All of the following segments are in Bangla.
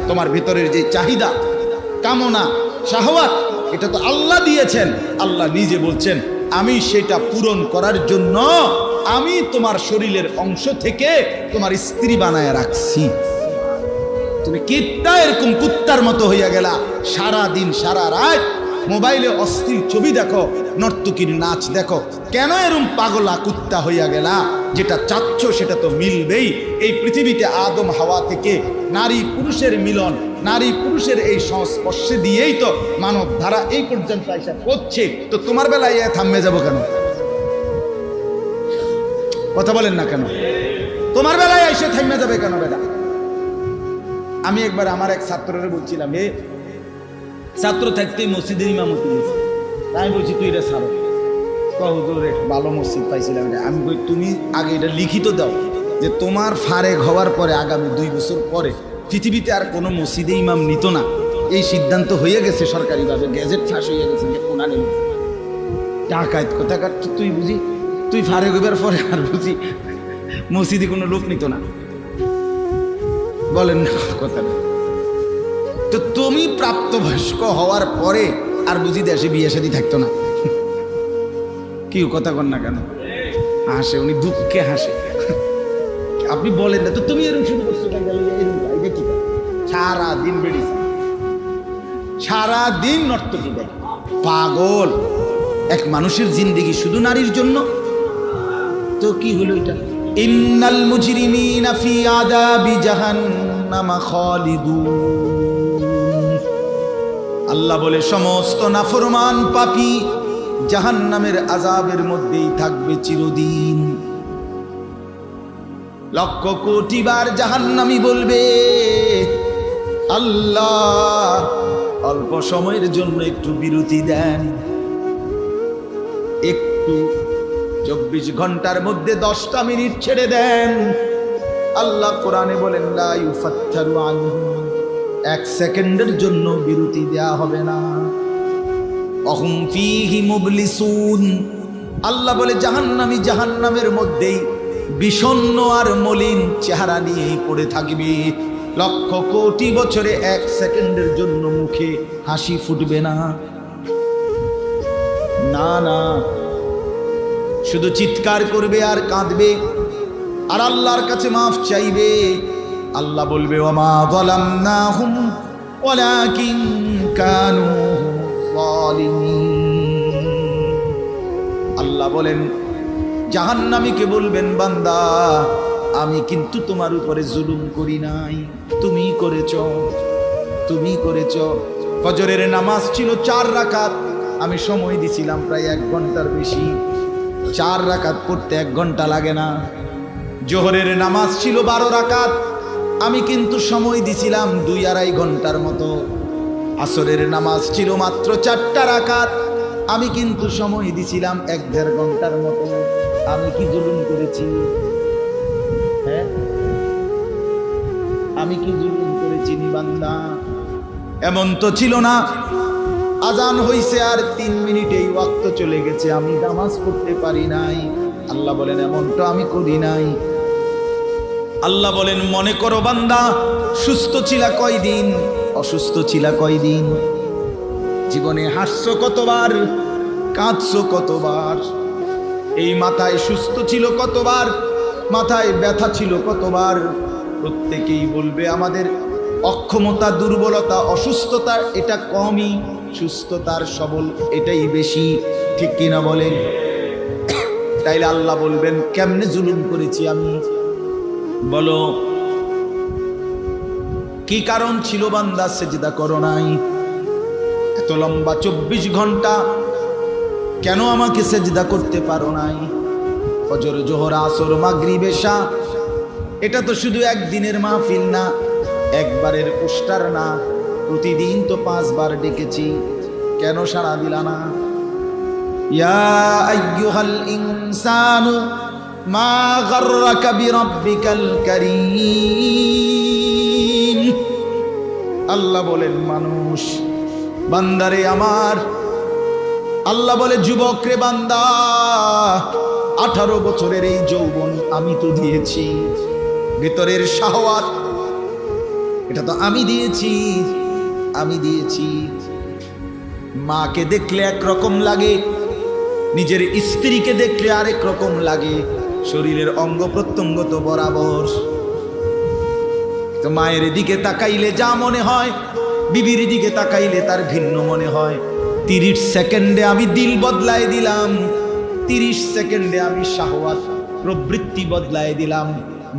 তোমার ভিতরের যে চাহিদা, কামনা, শাহওয়াত, এটা তো আল্লাহ দিয়েছেন। আল্লাহ নিজে বলছেন, আমি সেটা পূরণ করার জন্য আমি তোমার শরীরের অংশ থেকে তোমার স্ত্রী বানায় রাখছি। তুমি কিত্তা এরকম কুত্তার মতো হইয়া গেলা, সারা দিন সারা রাত মোবাইলে অস্থির ছবি দেখো, নর্তকীর নাচ দেখো। কেন এরকম পাগলা কুত্তা হইয়া গেলা? যেটা চাচ্ছ সেটা তো মিলবেই। এই পৃথিবীতে আদম হাওয়া থেকে নারী পুরুষের মিলন, নারী পুরুষের এই সংস্পর্শে দিয়েই তো মানব ধারা এই পর্যন্ত আইসা পড়ছে। তো তোমার বেলায় থামে যাবো কেন? কথা বলেন না কেন? তোমার বেলায় এসে থামে যাবে কেন বেটা? আমি একবার আমার এক ছাত্ররে বলছিলাম, হে ছাত্র থাকতে মসজিদের ইমামতি গেছি, আমি বলছি তুই এটা ছাড়ো। হুজুর ভালো মসজিদ পাইছিলাম। আমি বলি তুমি আগে এটা লিখিত দাও যে তোমার ফারেক হওয়ার পরে আগামী 2 বছর পরে পৃথিবীতে আর কোনো মসজিদে ইমাম নিত না। এই সিদ্ধান্ত হয়ে গেছে সরকারিভাবে, গ্যাজেট ফাঁস হয়ে গেছে যে কোনা নেই ডাকাত কোথাকার। তুই বুঝি তুই ফারেক হইবার পরে আর বুঝি মসজিদে কোনো লোক নিত না? বলেন না কথা। তো তুমি প্রাপ্তবয়স্ক হওয়ার পরে আর বুঝি দেশে বিয়ে শাদী থাকতো না? কি কথা কন না কেন? হাসে উনি, দুঃখে হাসে। আপনি বলেন না তো তুমি এরকম শুরু করছো কি? সারাদিন বেড়েছে, সারাদিন নর্তকী দেয়, পাগল। এক মানুষের জিন্দেগি শুধু নারীর জন্য? তো কি হলো এটা? ইন্নাল মুজরিমিনা ফি আযাবি জাহান্নাম খালিদুন। আল্লাহ বলে সমস্ত নাফরমান পাপী জাহান্নামের আযাবের মধ্যেই থাকবে চিরদিন। লক্ষ কোটি বার জাহান্নামী বলবে, আল্লাহ অল্প সময়ের জন্য একটু বিরতি দেন, একটু 24 ঘন্টার মধ্যে 10টা মিনিট ছেড়ে দেন। আল্লাহ কোরআনে বলেন, লা ইউফাত্তারু আনহুম, 1 সেকেন্ডের জন্য বিরতি দেয়া হবে না। অহুম ফীহি মুবলিসুন, আল্লাহ বলে জাহান্নামী জাহান্নামের মধ্যেই বিষণ্ণ আর মলিন চেহারা নিয়ে পড়ে থাকবে। লক্ষ কোটি বছরে 1 সেকেন্ডের জন্য মুখে হাসি ফুটবে না। না না, শুধু চিৎকার করবে আর কাঁদবে আর আল্লাহর কাছে মাফ চাইবে। আল্লাহ বলবে, ওমা যালামনাহুম ওয়ালাকিন কানু যালিমিন। আল্লাহ বলেন জাহান্নামীকে বলবেন, বান্দা আমি কিন্তু তোমার উপরে জুলুম করি নাই, তুমি করেছো, তুমি করেছো। ফজরের নামাজ ছিল 4 রাকাত, আমি সময় দিছিলাম প্রায় 1 ঘন্টার বেশি। 4 রাকাত পড়তে 1 ঘন্টা লাগে না। জোহরের নামাজ ছিল 12 রাকাত, আমি কিন্তু সময় দিছিলাম 2-2.5 ঘন্টার মতো। আসরের নামাজ ছিল মাত্র 4টা রাকাত, আমি কিন্তু সময় দিছিলাম 1-1.5 ঘন্টার মতো। আমি কি জুলুম করেছি? হ্যাঁ, আমি কি জুলুম করেছি বান্দা? এমন তো ছিল না আজান হইছে আর 3 মিনিটেই ওয়াক্ত চলে গেছে, আমি নামাজ পড়তে পারি নাই। আল্লাহ বলেন এমন তো আমি করি নাই। আল্লাহ বলেন, মনে করো বান্দা সুস্থ ছিলা কয়দিন, অসুস্থ ছিলা কয়দিন, জীবনে হাসছো কতবার, কাঁদছো কতবার, এই মাথায় সুস্থ ছিল কতবার, মাথায় ব্যথা ছিল কতবার। প্রত্যেকেই বলবে আমাদের অক্ষমতা, দুর্বলতা, অসুস্থতা এটা কমই, সুস্থতার সবল এটাই বেশি, ঠিক কিনা বলেন? তাইলে আল্লাহ বলবেন কেমনে জুলুম করেছি আমি? বলো কি কারণ ছিল বান্দা সেজদা করো নাই? এত লম্বা 24 ঘন্টা কেন আমাকে সেজদা করতে পারো নাই? ফজর, জোহর, আসর, মাগরিব, এশা, এটা তো শুধু একদিনের মাহফিল না, একবারের পোস্টার না, প্রতিদিন তো 5 বার ডেকেছি, কেন সাড়া দিলা না? ইয়া আইয়ুহাল ইনসানু মা গাররাকা বিরাব্বিকাল কারীম। আল্লাহ বলেন মানুষ, বান্দারে আমার, আল্লাহ বলে যুবক রে বান্দা, 18 বছরের এই যৌবন আমি তো দিয়েছি, ভিতরের শাহওয়াত এটা তো আমি দিয়েছি, আমি দিয়েছি। মাকে দেখলে একরকম লাগে, নিজের স্ত্রীকে দেখলে আরেক রকম লাগে। শরীরের অঙ্গ প্রত্যঙ্গ তো বরাবর। তো মায়ের দিকে তাকাইলে যা মনে হয়, বিবির দিকে তাকাইলে তার ভিন্ন মনে হয়। 30 সেকেন্ডে আমি দিল বদলায় দিলাম, 30 সেকেন্ডে আমি শাহওয়াত প্রবৃত্তি বদলায় দিলাম।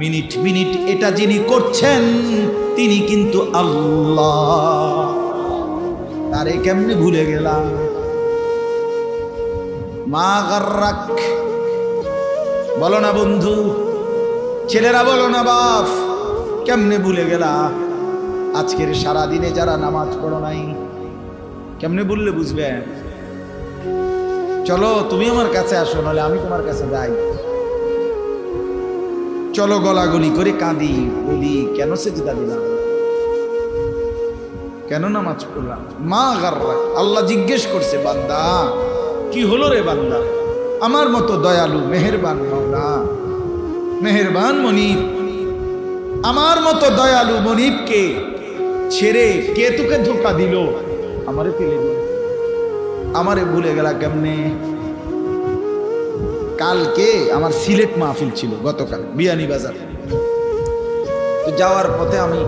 মিনিট মিনিট এটা যিনি করছেন তিনি কিন্তু আল্লাহ। তারে কেমনে ভুলে গেলাম? মা গাররাক, বলো না বন্ধু, ছেলেরা বলো না বাপ, কেমনে ভুলে গেলা? আজকের সারা দিনে যারা নামাজ পড়ো নাই, কেমনে বললে বুঝবে? চলো তুমি আমার কাছে আসো, নাহলে আমি তোমার কাছে যাই। চলো গলাগলি করে কাঁদি, বলি কেন সেজদা দিলাম, কেন নামাজ পড়লাম? মা গাররাক, আল্লাহ জিজ্ঞেস করছে, বান্দা কি হলো রে বান্দা? আমার মতো দয়ালু মেহেরবান মাওলা, মেহেরবান মনিব, আমার মতো দয়ালু মনিবকে ছেড়ে কে তোকে ধোঁকা দিল? আমারে ফেলে দিল, আমারে ভুলে গেলা কেমনে? কালকে আমার সিলেট মাহফিল ছিল, গতকাল বিয়ানীবাজার। তো যাওয়ার পথে আমি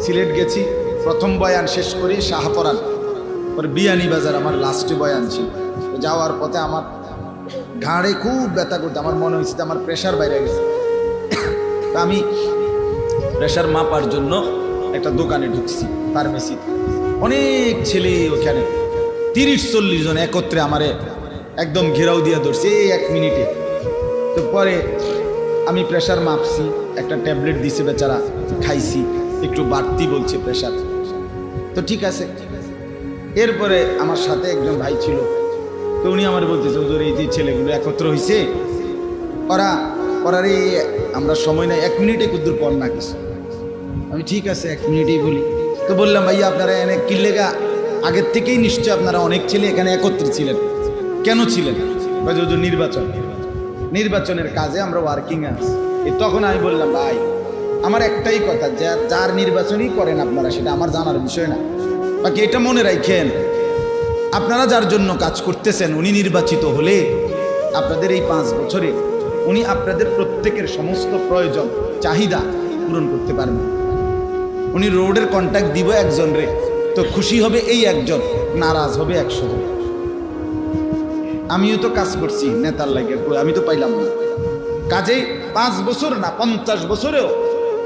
সিলেট গেছি, প্রথম বয়ান শেষ করি শাহপরান, পরে বিয়ানীবাজার আমার লাস্টে বয়ান ছিল। তো যাওয়ার পথে আমার ঘাড়ে খুব ব্যথা করতে, আমার মনে হয়েছে আমার প্রেশার বাইরে গেছে। তা আমি প্রেশার মাপার জন্য একটা দোকানে ঢুকছি, ফার্মেসিতে। অনেক ছেলে ওখানে, 30-40 জন একত্রে আমারে একদম ঘেরাও দিয়ে ধরছে এই 1 মিনিটে। তো পরে আমি প্রেশার মাপছি, একটা ট্যাবলেট দিছে বেচারা, খাইছি, একটু বাড়তি বলছে প্রেশার। তো ঠিক আছে। এরপরে আমার সাথে একজন ভাই ছিল, তো উনি আমার বলতেছে, হুজুর এই যে ছেলেগুলো একত্র হয়েছে, ওরা রে আমরা সময় নাই, 1 মিনিটে কুদ্দুর পর না কিছু। আমি ঠিক আছে 1 মিনিটেই বলি। তো বললাম, ভাইয়া আপনারা এনে কিল্লেগা আগের থেকেই নিশ্চয় আপনারা অনেক ছেলে এখানে একত্রে ছিলেন, কেন ছিলেন? নির্বাচনের কাজে আমরা ওয়ার্কিং আছি। তখন আমি বললাম, ভাই আমার একটাই কথা, যার নির্বাচনই করেন আপনারা, সেটা আমার জানার বিষয় না। বাকি এটা মনে রাখেন, আপনারা যার জন্য কাজ করতেছেন উনি নির্বাচিত হলে আপনাদের এই 5 বছরে উনি আপনাদের প্রত্যেকের সমস্ত প্রয়োজন চাহিদা পূরণ করতে পারবেন। উনি রোডের কন্ট্যাক্ট দিব একজন রে, তো খুশি হবে এই একজন, নারাজ হবে 100 জন। আমিও তো কাজ করছি নেতার লাগে, আমি তো পাইলাম না। কাজে 5 বছর না 50 বছরেও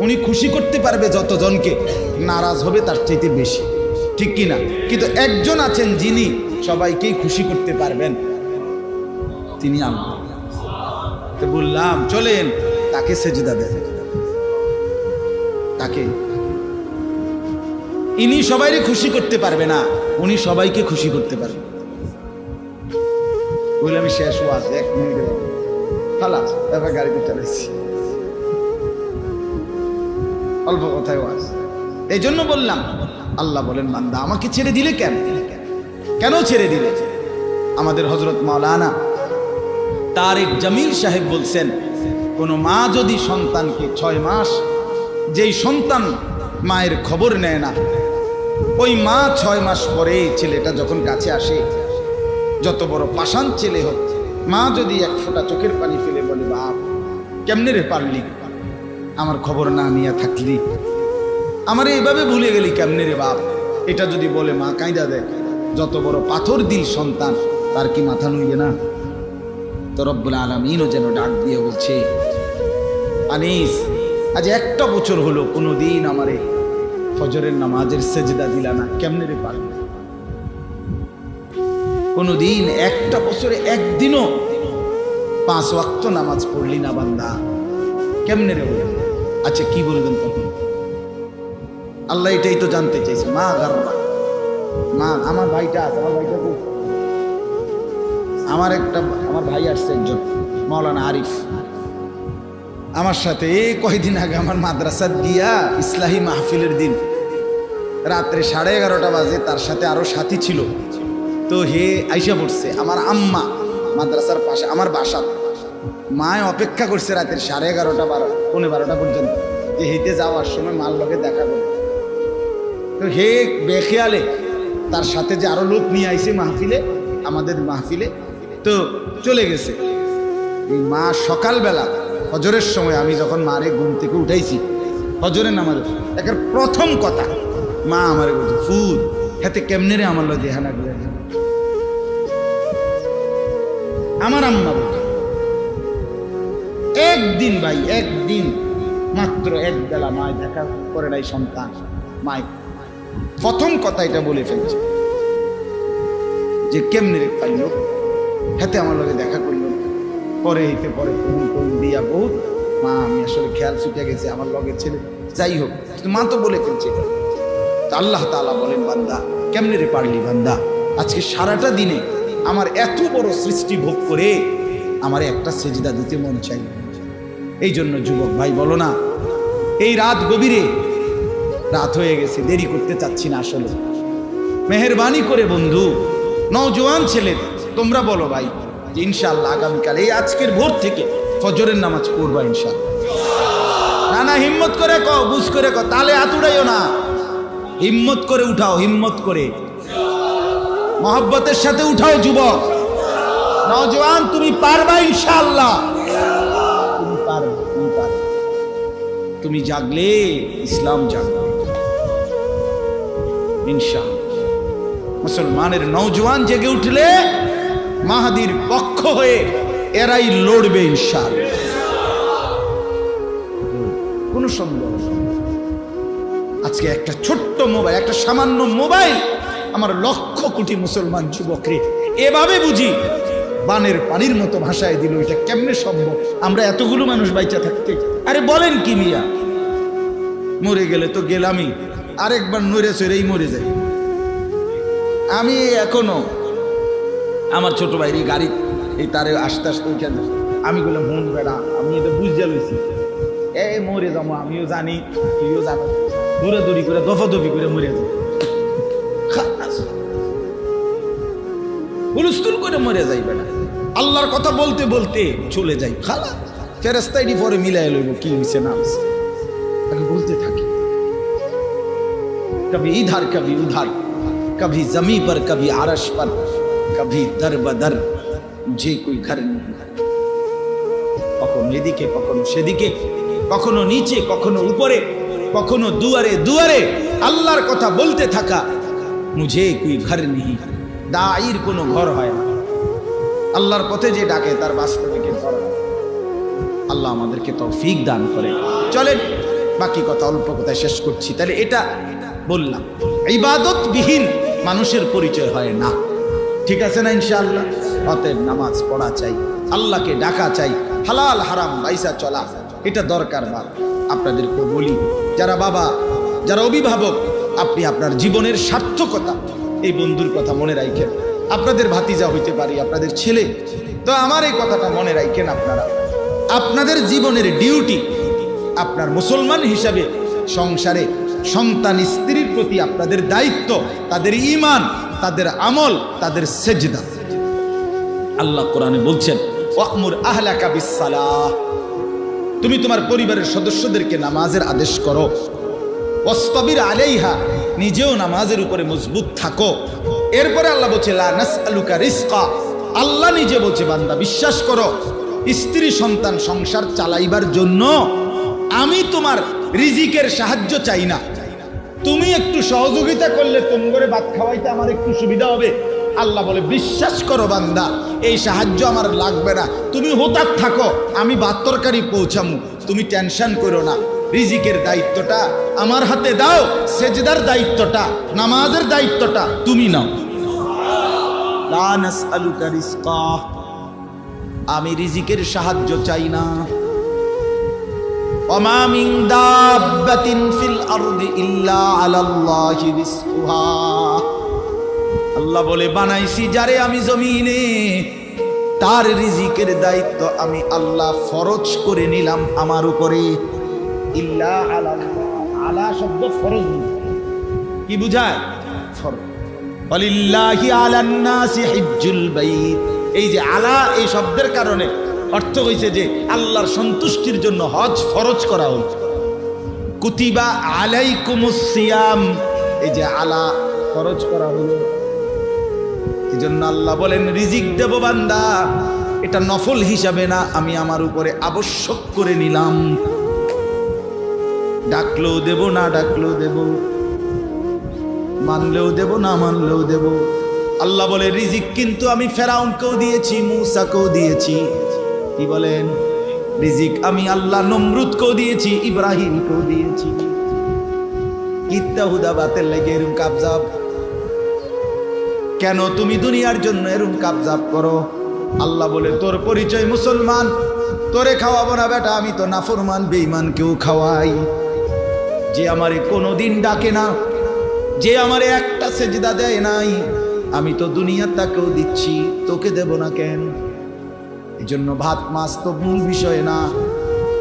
উনি খুশি করতে পারবে যতজনকে, নারাজ হবে তার চাইতে বেশি, ঠিক কিনা? কিন্তু একজন আছেন যিনি সবাইকেই খুশি করতে পারবেন, তিনি আল্লাহ। তো বললাম চলেন তাকে সেজদা দেন, তাকে। ইনি সবাইকে খুশি করতে পারবে না, উনি সবাইকে খুশি করতে পারবে। বলে আমি শেষ ওয়াজ 1 মিনিটে খালাস, তারপর গাড়িতে চালাইছি, অল্প কথায় ওয়াজ। এই জন্য বললাম, আল্লাহ বলেন, বান্দা আমাকে ছেড়ে দিলে কেন? কেন ছেড়ে দিলে? আমাদের হযরত মাওলানা তারেক জামিল সাহেব বলছেন, কোন মা যদি সন্তানকে 6 মাস, যেই সন্তান মায়ের খবর নেয় না, ওই মা 6 মাস পরে ছেলেটা যখন কাছে আসে, যত বড় পাষাণ ছেলে হোক, মা যদি 1 ফোঁটা চোখের পানি ফেলে বলে, বাপ কেমনে রে পারলি, আমার খবর না নিয়ে থাকলি, আমারে এইভাবে ভুলে গেলি কেমনে রে বাপ, এটা যদি বলে মা কাঁদা দেয়, যত বড় পাথর দিল সন্তান, তার কি মাথা নুইবে না? তো রব্বুল আলামিনও যেন ডাক দিয়ে বলছে, আনিস আজ 1টা বছর হলো কোনোদিন আমারে ফজরের নামাজের সেজদা দিলা না, কেমনে রে পারলি? কোনোদিন 1টা বছরে একদিনও 5 ওয়াক্ত নামাজ পড়লি না বান্দা, কেমনে রে বলে? আচ্ছা কি বলবেন তখন? আল্লাহ এটাই তো জানতে চাইছে। মা গাররা, মা আমার ভাইটা আছে, আমার ভাই আসছে একজন, মাওলানা আরিফ, আমার সাথে এই কয়দিন আগে আমার মাদ্রাসাত গিয়া ইসলাহি মাহফিলের দিন রাত্রে 11:30 বাজে, তার সাথে আরো সাথী ছিল, তো হে আইসা পড়ছে। আমার আম্মা মাদ্রাসার পাশে আমার বাসা, মায় অপেক্ষা করছে রাতের 11:30 12 পৌনে 12টা পর্যন্ত, যে হেঁটে যাওয়ার সময় মার লগে দেখা করবে। তো হে বেখেয়ালে তার সাথে যে আরো লোক নিয়ে আইছে মাহফিলে, আমাদের মাহফিলে, তো চলে গেছে। এই মা সকালবেলা ফজরের সময় আমি যখন মারে ঘুম থেকে উঠাইছি ফজরের নামাজ, একের প্রথম কথা মা আমার বলছে, ফুল হাতে কেমনে রে আমার লোক দেহানা করে। আমার আম্মা বলছে একদিন ভাই, একদিন মাত্র এক বেলা মায় দেখা করে নাই সন্তান, মায় প্রথম কথা এটা বলে ফেলছে যে কেমনে রে পাইল, হাতে আমার লোকে দেখা করল। পরে হইতে পরে ফোন দিয়া বহুত, মা আমি আসলে খেয়াল ছুটে গেছে আমার লগের ছেলে, যাই হোক মা তো বলে ফেলছে। আল্লাহ তাআলা বলেন, বান্দা কেমনে রে পারলি বান্দা, আজকে সারাটা দিনে আমার এত বড় সৃষ্টি ভোগ করে আমার একটা সেজদা দিতে মন চাই। এই জন্য যুবক ভাই বলো না, এই রাত গভীরে, রাত হয়ে গেছে, দেরি করতে চাচ্ছি না আসলে, মেহেরবানি করে বন্ধু নওজোয়ান ছেলে তোমরা বলো ভাই যে ইনশাআল্লাহ আগামীকাল এই আজকের ভোর থেকে ফজরের নামাজ পড়বা ইনশাআল্লাহ। না না হিম্মত করে কও, বুঝ করে কও, তাহলে হাত উড়াইও না, হিম্মত করে উঠাও, হিম্মত করে মহব্বতের সাথে উঠাও যুবক। নওজোয়ান তুমি পারবা ইনশাআল্লাহ, তুমি পারবে, তুমি পারবে। তুমি জাগলে ইসলাম জাগবে ইনশাআল্লাহ। মুসলমানের নওজোয়ান জেগে উঠলে মাহাদির পক্ষ হয়ে এরাই লড়বে ইনশাআল্লাহ, কোন সন্দেহ। আজকে একটা ছোট্ট মোবাইল, একটা সামান্য মোবাইল আমার লক্ষ কোটি মুসলমান যুবকরে এভাবে বুঝি বানের পানির মতো ভাষায় দিল। এটা কেমনে সম্ভব আমরা এতগুলো মানুষ বাইচা থাকতে? আরে বলেন কি মিয়া, মরে গেলে তো গেলামই, আরেকবার নড়ে চড়েই মরে যাই। আমি এখনো আমার ছোট ভাইরি গাড়ি এই তারে আস্তে আস্তে উঠে আমি বললাম, হুন বেড়া আমি এটা বুঝতে লইছি, মরে যাবো, আমিও জানি তুইও জানো, দৌড়াদৌড়ি করে দফাদফি করে মরে যাবো, হুলস্থুল করে মরে যাই বেড়া। আল্লাহর কথা বলতে বলতে চলে যাই, খালা ফেরেস্তাইডি পরে মিলাই লইব কি হয়েছে না হয়েছে, তাকে বলতে থাকি। কবি ইধার কবি উধার, কবি জমি पर कभी आरश पर, कभी दर बदर मुझे कोई घर नहीं। কখনো এদিকে কখনো সেদিকে, কখনো নিচে কখনো উপরে, কখনো দুয়ারে দুয়ারে আল্লাহর কথা বলতে থাকা। মুঝে কোই ঘর নেই, দাঈর কোনো ঘর হয় না, আল্লাহর পথে যে ডাকে তার বাস্তবে কে ঘর হয়। আল্লাহ আমাদেরকে তৌফিক দান করে। চলেন বাকি কথা অল্প কথায় শেষ করছি। তাহলে এটা বললাম, ইবাদত বিহীন মানুষের পরিচয় হয় না, ঠিক আছে না ইনশাআল্লাহ? অতএব নামাজ পড়া চাই, আল্লাহকে ডাকা চাই, হালাল হারাম বাইসা চলা এটা দরকার। বা আপনাদেরকে বলি, যারা বাবা, যারা অভিভাবক, আপনি আপনার জীবনের সার্থকতা এই বন্ধুর কথা মনে রাখেন। আপনাদের ভাতিজা হইতে পারি, আপনাদের ছেলে, তো আমার এই কথাটা মনে রাখেন। আপনারা আপনাদের জীবনের ডিউটি, আপনার মুসলমান হিসাবে সংসারে সন্তান স্ত্রীর প্রতি আপনাদের দায়িত্ব, তাদের ঈমান, তাদের আমল, তাদের সেজদা। আল্লাহ কোরআনে বলছেন, ওয়ামুর আহলাকা বিসসালাহ, তুমি তোমার পরিবারের সদস্যদেরকে নামাজের আদেশ করো। ওয়াসতাবির আলাইহা, নিজেও নামাজের উপরে মজবুত থাকো। এরপরে আল্লাহ বলছে, লা নাসআলুকা রিজকা, আল্লাহ নিজে বলছে, বান্দা বিশ্বাস করো, স্ত্রী সন্তান সংসার চালাইবার জন্য আমি তোমার রিজিকের সাহায্য চাই না। তুমি একটু সহযোগিতা করলে তোমারে ভাত খাওয়াইতে আমার একটু সুবিধা হবে। আল্লাহ বলে, বিশ্বাস করো বান্দা, এই সাহায্য আমার লাগবে না, তুমি হোতাক থাকো, আমি ভাত তরকারি পৌঁছামু, তুমি টেনশন করো না। রিজিকের দায়িত্বটা আমার হাতে দাও, সেজদার দায়িত্বটা, নামাজের দায়িত্বটা তুমি নাও। লা নাসআলুকা রিজকা, আমি রিজিকের সাহায্য চাই না। ওমা মিন দাব্বাতিন ফিল আরদি ইল্লা আলাল্লাহি রিজকুহা, আল্লাহ বলে, বানাইছি যারে আমি জমিনে, তার রিজিকের দায়িত্ব আমি আল্লাহ ফরজ করে নিলাম আমার উপরে। ইল্লা আলাল্লাহ, আলা শব্দ ফরজ কি বুঝায়? ফরজ। ওয়ালিল্লাহি আলান নাসি হিজ্জুল বাইত, এই যে আলা এই শব্দের কারণে অর্থ হইছে যে আল্লাহর সন্তুষ্টির জন্য হজ ফরজ করা হয়েছে। কুতিবা আলাইকুমুস সিয়াম, এই যে আলা খরচ করা হলো, এই জন্য আল্লাহ বলেন রিজিক দেব বান্দা, এটা নফল হিসাবে না, আমি আমার উপরে আবশ্যক করে নিলাম। ডাকলেও দেব, না ডাকলেও দেব, মানলেও দেব, না মানলেও দেব। আল্লাহ বলে রিজিক কিন্তু আমি ফেরাউনকেও দিয়েছি, মূসাকেও দিয়েছি। কি বলেন? রিজিক আমি আল্লাহ নমরুদকেও দিয়েছি, ইব্রাহিমকেও দিয়েছি। কিত্তা হুদা বাতের লেগে এরকম কাবজাব কেন? তুমি দুনিয়ার জন্য এরকম কাবজাব করো। আল্লাহ বলে তোর পরিচয় মুসলমান, তোরে খাওয়াবো না বেটা, আমি তো নাফরমান বেঈমান কেউ খাওয়াই। যে আমারে কোনোদিন ডাকে না, যে আমারে একটা সেজদা দেয় নাই, আমি তো দুনিয়ার তাকেও দিচ্ছি, তোকে দেব না কেন? এই জন্য ভাত মাছ তো মূল বিষয় না,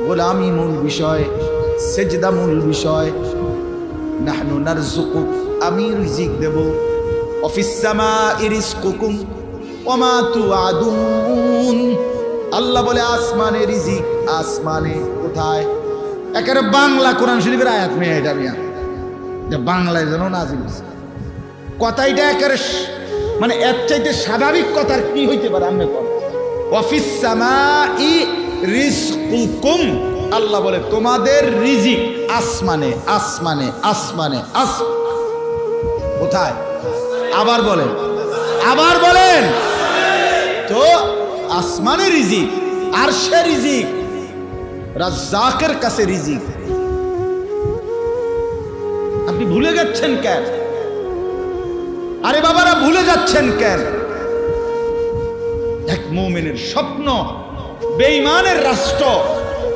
গোলামি মূল বিষয়, সেজদা মূল বিষয়। নাহনু নারযুকুক, আমি রিজিক দেব। অফিস সামাই রিজকুকুম ওয়া মা তুআদুন। আল্লাহ বলে আসমানে রিজিক, আসমানে। কোথায়? একেবারে বাংলা কোরআন শরীফের আয়াত মেয়ে এটা মিয়া, যে বাংলায় যেন নাজিল হয়েছে কথা। এটা একেবারে মানে এর চাইতে স্বাভাবিক কথার কি হইতে পারে? আমি কর অফিস সামাই রিজকুকুম, আল্লাহ বলে তোমাদের রিজিক আসমানে, আসমানে, আসমানে। কোথায়? আবার বলেন, আবার বলেন। তো আসমানে রিজিক, আরশে রিজিক, রাজ্জাকের কাছে রিজিক। আপনি ভুলে যাচ্ছেন কেন? আরে বাবারা ভুলে যাচ্ছেন কেন? এক মুমিনের স্বপ্ন, বেঈমানের রাষ্ট্র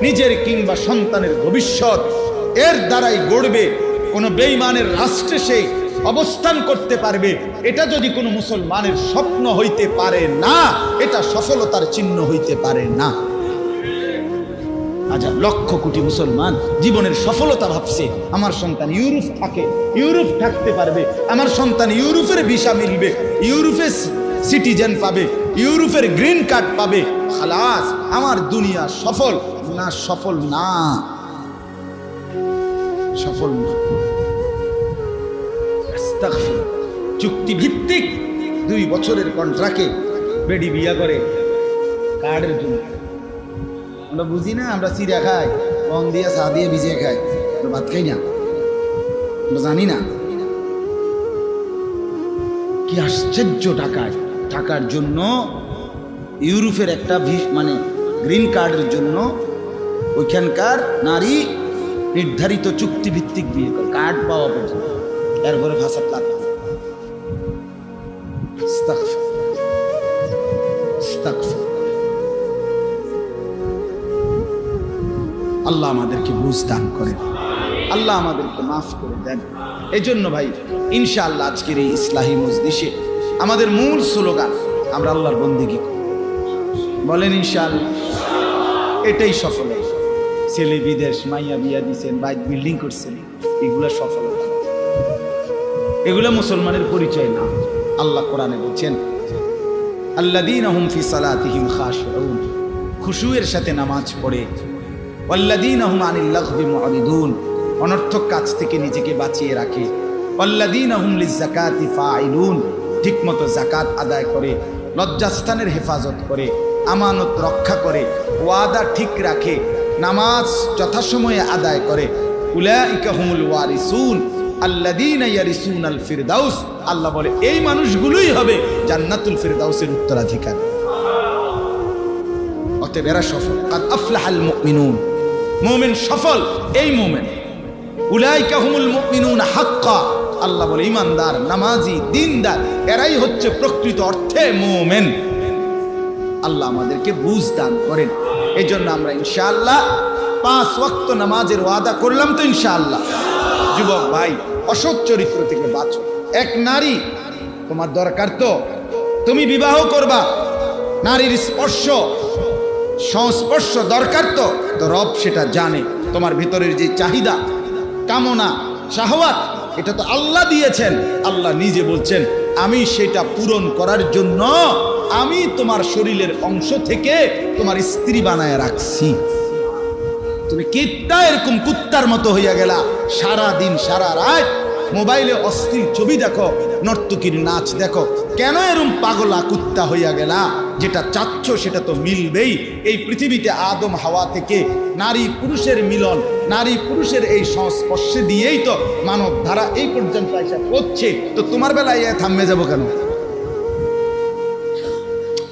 নিজের কিংবা সন্তানের ভবিষ্যৎ এর দ্বারাই গড়বে। কোন বেঈমানের রাষ্ট্রে সে অবস্থান করতে পারবে, এটা যদি কোনো মুসলমানের স্বপ্ন হইতে পারে না, এটা সফলতার চিহ্ন হইতে পারে না। আজ লক্ষ কোটি মুসলমান জীবনের সফলতা ভাবছে আমার সন্তান ইউরোপ থাকে, ইউরোপ থাকতে পারবে, আমার সন্তান ইউরোপের ভিসা মিলবে, ইউরোপের সিটিজেন পাবে, ইউরোপের গ্রিন কার্ড পাবে, খালাস আমার দুনিয়া সফল। না, সফল না, সফল না। চুক্তি ভিত্তিক 2 বছরের কন্ট্রাক্টে বেডি বিয়া করে কার্ডের জন্য। আমরা বুঝি না, আমরা চিড়া খাই, কম দিয়ে চা দিয়ে ভিজিয়ে খাই, আমরা ভাত খাই না, আমরা জানি না। কি আশ্চর্য! টাকার জন্য ইউরোপের একটা মানে গ্রিন কার্ডের জন্য ওইখানকার নারী নির্ধারিত চুক্তিভিত্তিক বিয়ে করে, কার্ড পাওয়া পর্যন্ত, এরপরে ভাষা প্লাট। আল্লাহ আমাদেরকে বুঝ দান করেন, আল্লাহ আমাদেরকে মাফ করে দেন। এই জন্য ভাই ইনশাআল্লাহ আজকের এই ইসলাহি মজলিসে আমাদের মূল স্লোগান আমরা আল্লাহর বন্দেগী বলেন ইনশাআল্লাহ। এটাই সফলতা। ছেলে বিদেশ, মাইয়া বিয়া দিচ্ছেন, বাইক বিল্ডিং করছেন, এগুলা সফলতা, এগুলা মুসলমানের পরিচয় না। আল্লাহ কোরআনে বলছেন আল্লাযীনা হুম ফি সালাতিহিম খাশিউন, খুশুয়ের সাথে নামাজ পড়ে, ওয়াল্লাযীনা হুম আনিল লাগবি মুরিদুন, অনর্থক কাজ থেকে নিজেকে বাঁচিয়ে রাখে, ওয়াল্লাযীনা হুম লিয-যাকাতি ফাঈলুন, ঠিকমতো যাকাত আদায় করে, লজ্জাস্থানের হেফাজত করে, আমানত রক্ষা করে, ওয়াদা ঠিক রাখে, নামাজ যথাসময়ে আদায় করে, উলাইকা হুমুল ওয়ারিসুন আল্লাযীনা ইয়ারিসুনাল ফিরদাউস। আল্লাহ বলে এই মানুষগুলোই হবে জান্নাতুল ফিরদাউসের উত্তরাধিকারী। অতএব এরা সফল। কাদ আফলাহাল মুমিনুন, মুমিন সফল এই মুমিন। উলাইকা হুমুল মুমিনুন হাক্কা, আল্লাহ বলে ঈমানদার, নামাজি, দ্বীনদার এরাই হচ্ছে প্রকৃত অর্থে মুমিন। আল্লাহ আমাদেরকে বুঝ দান করেন। এই জন্য আমরা ইনশাআল্লাহ 5 ওয়াক্ত নামাজের ওয়াদা করলাম তো ইনশাআল্লাহ। যুবক ভাই, অসৎ চরিত্র থেকে বাঁচো। এক নারী তোমার দরকার, তো তুমি বিবাহ করবা, নারীর স্পর্শ সংস্পর্শ দরকার, তো রব সেটা জানে। তোমার ভিতরের যে চাহিদা, কামনা, শাহওয়াত, এটা তো আল্লাহ দিয়েছেন। আল্লাহ নিজে বলছেন আমি সেটা পূরণ করার জন্য আমি তোমার শরীরের অংশ থেকে তোমার স্ত্রী বানায় রাখছি। তুমি কিত্তা এরকম কুত্তার মতো হইয়া গেলা, সারা দিন সারা রাত মোবাইলে অশ্লীল ছবি দেখো, নর্তকীর নাচ দেখো। কেন এরম পাগলা কুত্তা হইয়া গেলা? যেটা চাচ্ছ সেটা তো মিলবেই। এই পৃথিবীতে আদম হাওয়া থেকে নারী পুরুষের মিলন, নারী পুরুষের এই সংস্পর্শে দিয়েই তো মানব ধারা এই পর্যন্ত এসে পড়ছে। তো তোমার বেলায় থামে যাবো কেন?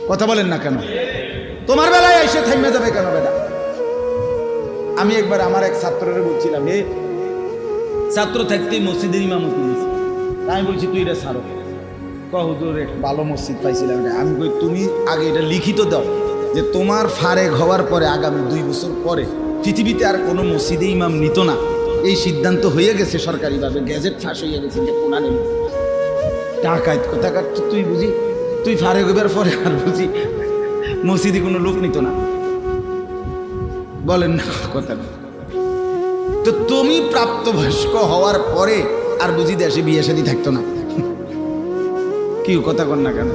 কথা বলেন না কেন? তোমার বেলায় এসে থামে যাবে কেন বেটা? আমি একবার আমার এক ছাত্ররে বলছিলাম, ছাত্র থাকতে মসজিদের ইমামতি দিয়েছি, আমি বলছি তুই এটা ছাড়ো। হুজুর ভালো মসজিদ পাইছিলাম। আমি কই তুমি আগে এটা লিখিত দাও যে তোমার ফারেক হওয়ার পরে আগামী 2 বছর পরে পৃথিবীতে আর কোনো মসজিদে ইমাম নিত না। এই সিদ্ধান্ত হয়ে গেছে সরকারিভাবে, গ্যাজেট ফাঁস হয়ে গেছে যে কোনা নেই টাকায় কোথাকার। তুই বুঝি তুই ফারেক হইবার পরে আর বুঝি মসজিদে কোনো লোক নিত না? বলেন না কথা না? তো তুমি প্রাপ্তবয়স্ক হওয়ার পরে আর বুঝি দেশে বিয়ে শাদী থাকতো না? কি কথা কর না কেন?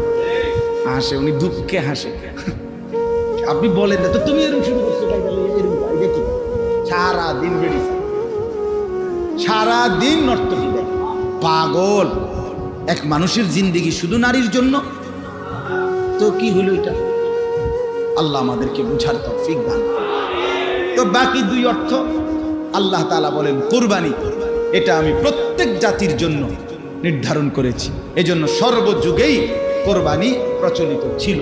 হাসে উনি, দুঃখে হাসে। আপনি বলেন না তো তুমি এরকম শুরু করছো কি? সারাদিন বেরিয়েছে, সারাদিন নর্তকী দেয়। পাগল এক মানুষের জিন্দেগি শুধু নারীর জন্য? তো কি হলো এটা? আল্লাহ আমাদেরকে বুঝার তৌফিক দান। তো বাকি 2 অর্থ আল্লাহ তাআলা বলেন কুরবানি, এটা আমি প্রত্যেক জাতির জন্য নির্ধারণ করেছি। এজন্য সর্বযুগেই কোরবানি প্রচলিত ছিল।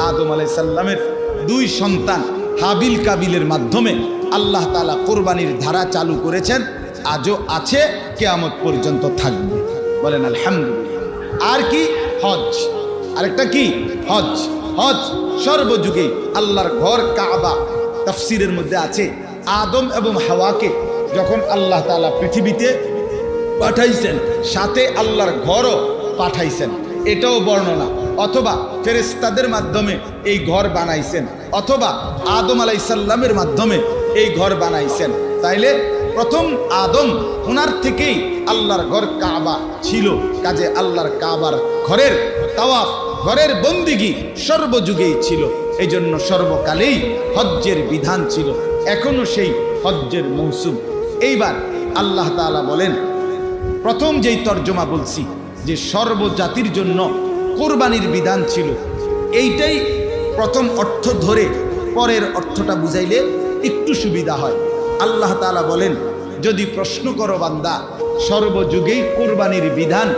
আদম আলাইহিস সালামের 2 সন্তান হাবিল কাবিলের মাধ্যমে আল্লাহ তাআলা কোরবানির ধারা চালু করেছেন, আজও আছে, কিয়ামত পর্যন্ত থাকবে। বলেন আলহামদুলিল্লাহ। আর কি? হজ। আরেকটা কি? হজ। হজ সর্বযুগে আল্লাহর ঘর কাবা। তাফসীরের মধ্যে আছে আদম এবং হাওয়াকে যখন আল্লাহ তাআলা পৃথিবীতে পাঠাইছেন, সাথে আল্লাহর ঘরও পাঠাইছেন, এটাও বর্ণনা। অথবা ফেরেশতাদের মাধ্যমে এই ঘর বানাইছেন, অথবা আদম আলাইহিস সালামের মাধ্যমে এই ঘর বানাইছেন। তাইলে প্রথম আদম, ওনার থেকেই আল্লাহর ঘর কাবা ছিল। কাজে আল্লাহর কাবার ঘরের তাওয়াফ, ঘরের বন্দিগি সর্বযুগেই ছিল। এই জন্য সর্বকালেই হজ্জের বিধান ছিল, এখনো সেই হজ্জের মৌসুম। এইবার আল্লাহ তাআলা বলেন, প্রথম যেই তর্জমা বলছি যে সর্বজাতির জন্য কোরবানির বিধান ছিল, এইটাই প্রথম অর্থ ধরে পরের অর্থটা বুঝাইলে একটু সুবিধা হয়। আল্লাহ তাআলা বলেন, যদি প্রশ্ন করো বান্দা সর্বযুগেই কোরবানির বিধান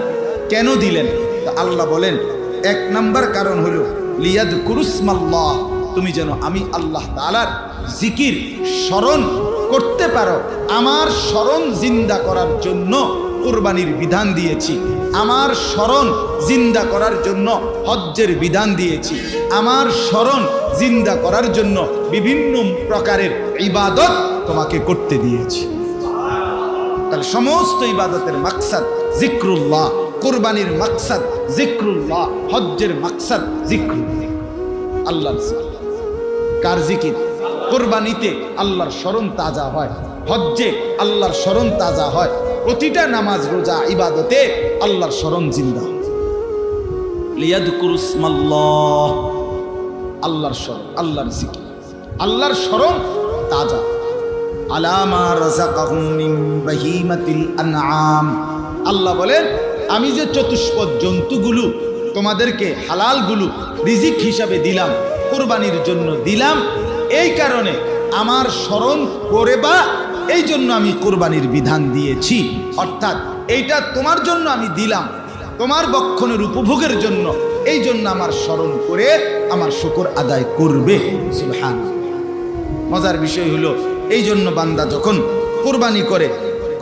কেন দিলেন, তা আল্লাহ বলেন 1 নাম্বার কারণ হলো লিয়াযকুরুসমাল্লাহ, তুমি যেন আমি আল্লাহ তাআলার জিকির স্মরণ করতে পারো। আমার স্মরণ জিন্দা করার জন্য কোরবানির বিধান দিয়েছি, আমার স্মরণ জিন্দা করার জন্য হজ্জের বিধান দিয়েছি, আমার স্মরণ জিন্দা করার জন্য বিভিন্ন প্রকারের ইবাদত তোমাকে করতে দিয়েছি। তাহলে সমস্ত ইবাদতের মাকসাদ জিক্রুল্লাহ, কোরবানির মাকসাদ জিক্রুল্লাহ, হজ্জের মাকসাদ জিক্রুল্লাহ, আল্লাহর জিকির। কার জিকির? কোরবানিতে আল্লাহর স্মরণ তাজা হয়, হজ্জে আল্লাহর স্মরণ তাজা হয়, প্রতিটা নামাজ রোজা ইবাদতে আল্লাহর স্মরণ জিন্দা। লিয়াযকুরুসমাল্লাহ, আল্লাহর স্মরণ, আল্লাহর জিকির, আল্লাহর স্মরণ তাজা। আলা মা রাযাকাহুম মিন বাহিমাতিল আনআম, আল্লাহ বলেন আমি যে চতুষ্পদ জন্তুগুলো তোমাদেরকে হালালগুলো রিজিক হিসাবে দিলাম, কোরবানির জন্য দিলাম, এই কারণে আমার স্মরণ করে বা এই জন্য আমি কোরবানির বিধান দিয়েছি। অর্থাৎ এইটা তোমার জন্য আমি দিলাম, তোমার বক্ষণের উপভোগের জন্য, এই জন্য আমার স্মরণ করে আমার শুকর আদায় করবে। সুবহানাল্লাহ। মজার বিষয় হলো এই জন্য বান্দা যখন কোরবানি করে,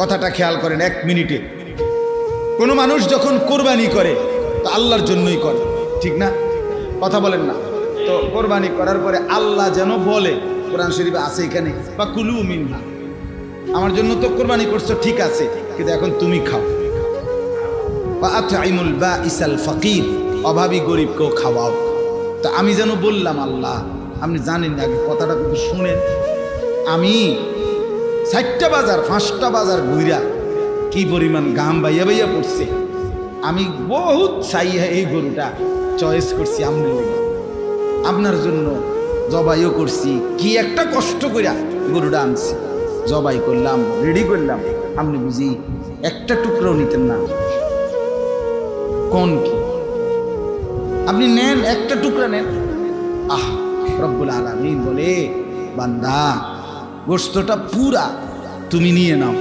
কথাটা খেয়াল করেন 1 মিনিটে, কোনো মানুষ যখন কোরবানি করে তো আল্লাহর জন্যই করে, ঠিক না? কথা বলেন না? তো কোরবানি করার পরে আল্লাহ যেন বলে, কোরআন শরীফে আছে এখানে, বা কুলু মিনহা, আমার জন্য তো কোরবানি করছো ঠিক আছে, কিন্তু এখন তুমি খাও। বা আতঈমুল বাঈসাল ফাকির, অভাবী গরিবকেও খাওয়াও। তো আমি যেন বললাম, আল্লাহ আপনি জানেন আগে কথাটা কিন্তু শুনেন, আমি 4টা বাজার 5টা বাজার ঘুরা কি পরিমাণ গাম বাইয়া বাইয়া পড়ছে, আমি বহুত চাইয়া এই গরুটা চয়েস করছি আপনার লেগে, আপনার জন্য জবাইও করছি, কি একটা কষ্ট কইরা গরুটা আনছি, জবাই করলাম, রেডি করলাম, আপনি বুঝি একটা টুকরাও নিতেন না? কোন কি আপনি নেন, একটা টুকরা নেন। আহ, রব্বুল আলামিন বলে, বান্দা গোশতটা পুরা তুমি নিয়ে নাও,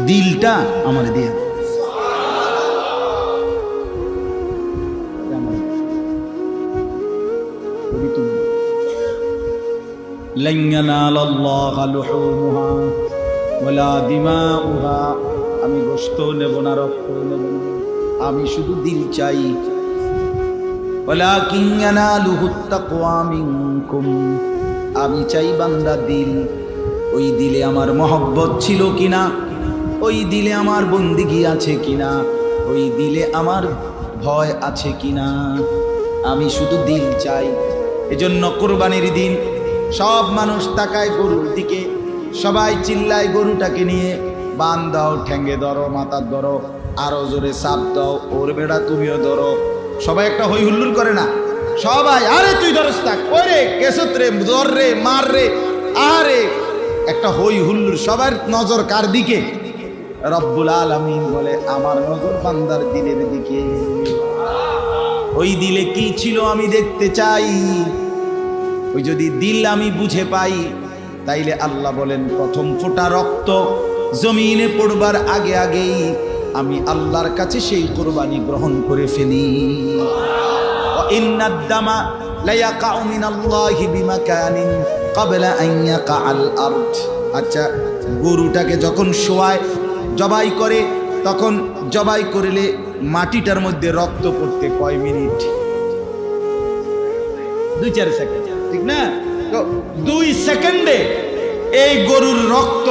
দিলটা আমার দিয়ে দাও। لن ينال الله لحومها ولا دماؤها, আমি গোশত নেব না, রক্ত নেব না, আমি শুধু দিল চাই। ওয়ালাকিন ইয়ানালুহু তাকওয়া মিনকুম, আমি চাই বান্দা দিল। ওই দিলে আমার মহব্বত ছিল কিনা, ওই দিলে আমার বন্দিগি আছে কিনা, ওই দিলে আমার ভয় আছে কিনা, আমি শুধু দিল চাই। এজন্য কুরবানির দিন সব মানুষ তাকায় গরুর দিকে, সবাই চিল্লায় গরুটাকে নিয়ে, বান দাও, ঠ্যাঙ্গে ধরো, মাথার ধরো, আরো জোরে চাপ দাও, ওর বেড়া তুমিও ধরো। সবাই একটা হই হুল্লুল করে না? সবাই আরে তুই ধরস থাক, ওরে কেসত রে, ধর রে, মার রে, আরে একটা হই হুল্লুল। সবার নজর কার দিকে? রব্বুল আলামিন বলে, আমার নজর বান্দার দিলের দিকে। ওই দিলে কি ছিল আমি দেখতে চাই। ওই যদি দিল আমি বুঝে পাই, তাইলে আল্লাহ বলেন প্রথম ফোঁটা রক্ত জমিনে পড়বার আগে আগেই আমি আল্লাহর কাছে সেই কুরবানি গ্রহণ করে ফেলি। ইন্নাদ দামা লা ইয়াকাউ মিনাল্লাহি বিমাকানিন ক্বাবলা আন ইয়াকাআল আরদ। আচ্ছা, গরুটাকে যখন শোয়ায় জবাই করে, তখন জবাই করলে মাটিটার মধ্যে রক্ত পড়তে কয় মিনিট? 2-4 সেকেন্ড, ঠিক না? তো 2 সেকেন্ডে এই গরুর রক্ত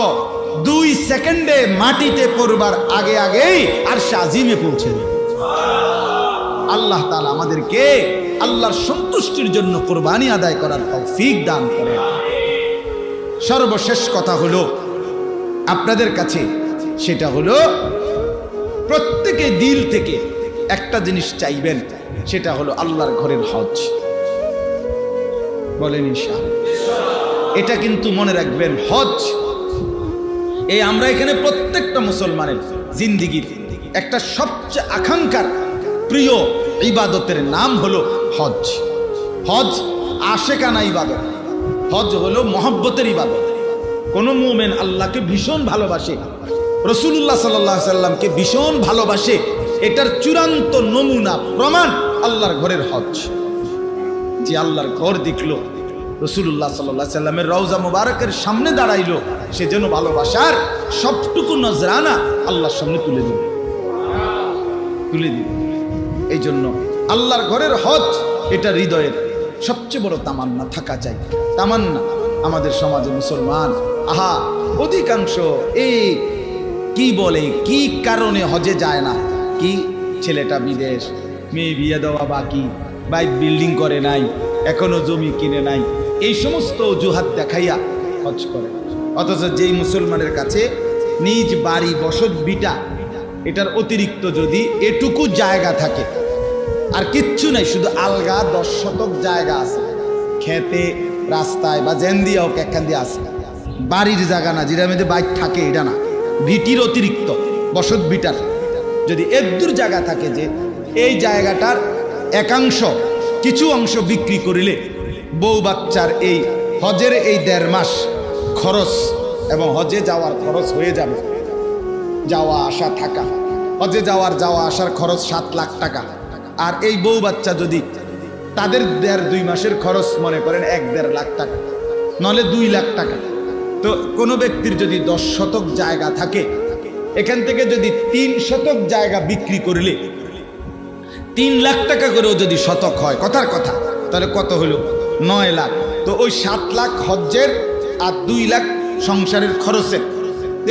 2 সেকেন্ডে মাটিতে পড়বার আগে আগেই আর শাজিমে পৌঁছে যাবে। আল্লাহ তাআলা আমাদেরকে আল্লাহর সন্তুষ্টির জন্য কুরবানি আদায় করার তৌফিক দান করেন। সর্বশেষ কথা হলো আপনাদের কাছে, সেটা হলো প্রত্যেকে দিল থেকে একটা জিনিস চাইবেন, সেটা হলো আল্লাহর ঘরের হজ। বলেন ইনশাআল্লাহ। এটা কিন্তু মনে রাখবেন, হজ এই আমরা এখানে প্রত্যেকটা মুসলমানের জিন্দিগির একটা সবচেয়ে আকাঙ্ক্ষার প্রিয় ইবাদতের নাম হলো হজ। হজ আশেকানা ইবাদত, হজ হলো মহব্বতের ইবাদত। কোন মুমিন আল্লাহকে ভীষণ ভালোবাসে, রাসূলুল্লাহ সাল্লাল্লাহু আলাইহি সাল্লামকে ভীষণ ভালোবাসে, এটার চূড়ান্ত নমুনা প্রমাণ আল্লাহর ঘরের হজ। যে আল্লাহর ঘর দেখলো, রাসূলুল্লাহ সাল্লাল্লাহু আলাইহি সাল্লামের রওজা মুবারকের সামনে দাঁড়াইলো, সে যেন ভালোবাসার সবটুকু নজরানা আল্লাহর সামনে তুলে দিবে। এই জন্য আল্লাহর ঘরের হজ এটা হৃদয়ের সবচেয়ে বড় তামান্না থাকা চাই। তামান্না আমাদের সমাজে মুসলমান অধিকাংশ এই কি বলে, কি কারণে হজে যায় না? কি ছেলেটা বিদেশ, মেয়ে বিয়ে দেওয়া বাকি, বাইক বিল্ডিং করে নাই, এখনো জমি কিনে নাই, এই সমস্ত অজুহাত দেখাইয়া হজ করে। অথচ যেই মুসলমানের কাছে নিজ বাড়ি বসত বিটা, এটার অতিরিক্ত যদি এটুকু জায়গা থাকে, আর কিচ্ছু নাই, শুধু আলগা 10 শতক জায়গা আছে, খেতে রাস্তায় বা জেন দিয়া হোক একখান দিয়ে আছে, বাড়ির জায়গা না, যেটার মধ্যে বাইক থাকে, এটা না, ভিটির অতিরিক্ত বসত বিটার যদি এদূর জায়গা থাকে, যে এই জায়গাটার একাংশ কিছু অংশ বিক্রি করিলে বউ বাচ্চার এই হজের এই 1.5 মাস খরচ এবং হজে যাওয়ার খরচ হয়ে যাবে। যাওয়া আসা থাকা, হজে যাওয়া আসার খরচ 7 লাখ টাকা। আর এই বউ বাচ্চা যদি তাদের 1.5-2 মাসের খরচ মনে করেন 1-1.5 লাখ টাকা, নলে 2 লাখ টাকা। তো কোনো ব্যক্তির যদি 10 শতক জায়গা থাকে, এখান থেকে যদি 3 শতক জায়গা বিক্রি করলে 3 লাখ টাকা করেও যদি শতক হয়, কথার কথা, তাহলে কত হলো? 9 লাখ। তো ওই 7 লাখ হজ্জের আর 2 লাখ সংসারের খরচের,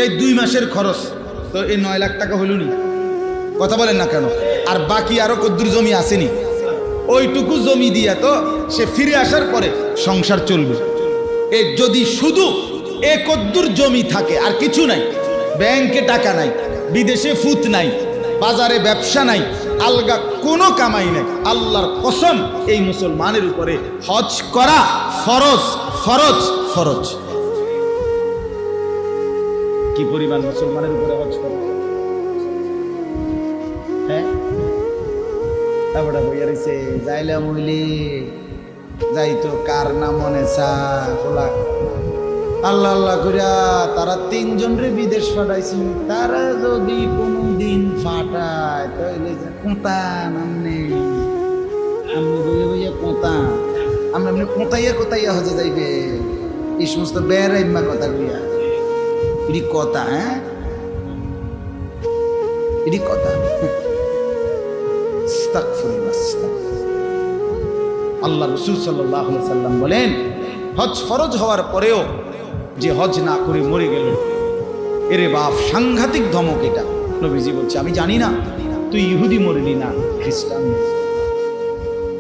এই 2 মাসের খরচ, তো এই 9 লাখ টাকা হলো নি? কথা বলেন না কেন? আর বাকি আরো কদ্দুর জমি আসেনি, ওইটুকু জমি দিয়া তো সে ফিরে আসার পরে সংসার চলবে। এই যদি শুধু এ কদ্দুর জমি থাকে আর কিছু নাই, ব্যাংকে টাকা নাই, বিদেশে ফুত নাই, বাজারে ব্যবসা নাই, আলগা কোনো কামাই নাই, আল্লাহর কসম এই মুসলমানের উপরে হজ করা ফরজ, ফরজ, ফরজ। কি কি পরিমাণ মুসলমানের উপরে হজ করে? হ্যাঁ, তারপরে বইয়া রয়েছে যাইলে মইলি যাইতো কার না মনে চা বলা আল্লাহ আল্লাহ করিয়া তারা 3 জন রে বিদেশ পাঠাইছি। তারা যদি কোনদিন ফাটায় তাহলে কোঁতা নামনে আমি বইয়া বইয়া কোঁতা আমরা এমনি কোঁতাইয়া হজে যাইবে এই সমস্ত বেড়াইমা কথা কইয়া এটি কথা। হ্যাঁ, এটি কথা। আল্লাহ রাসূল সাল্লাল্লাহু আলাইহি সাল্লাম বলেন হজ ফরজ হওয়ার পরেও যে হজ না করে মরে গেল এরে বাপ সাংঘাতিক ধমক এটা। নবীজি বলছে আমি জানি না তুই ইহুদি মরলি না খ্রিস্টান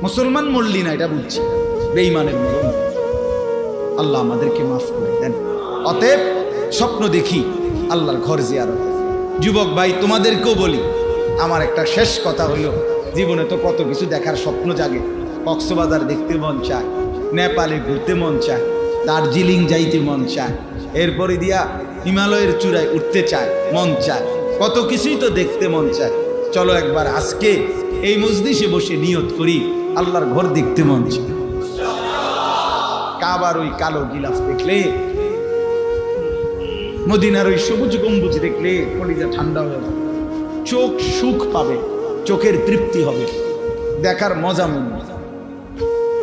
মুসলমান মরলি না, এটা বুঝছি বেঈমানের মরণ। আল্লাহ আমাদেরকে মাফ করে দেন। অতএব স্বপ্ন দেখি আল্লাহর ঘর জিয়ারত। যুবক ভাই তোমাদেরকেও বলি, আমার একটা শেষ কথা হইল, জীবনে তো কত কিছু দেখার স্বপ্ন জাগে। কক্সবাজার দেখতে মন চায়, নেপালে ঘুরতে মন চায়, দার্জিলিং যাইতে মন চায়, এরপরে দিয়া হিমালয়ের চূড়ায় উঠতে চায় মন চায়, কত কিছুই তো দেখতে মন চায়। চলো একবার আজকে এই মজলিসে বসে নিয়ত করি আল্লাহর ঘর দেখতে মন চায়। কাবার ওই কালো গিলাফ দেখলে, মদিনার ওই সবুজ গম্বুজ দেখলে কলিজা ঠান্ডা হয়ে যাবে, চোখ সুখ পাবে, চোখের তৃপ্তি হবে, দেখার মজা মনে।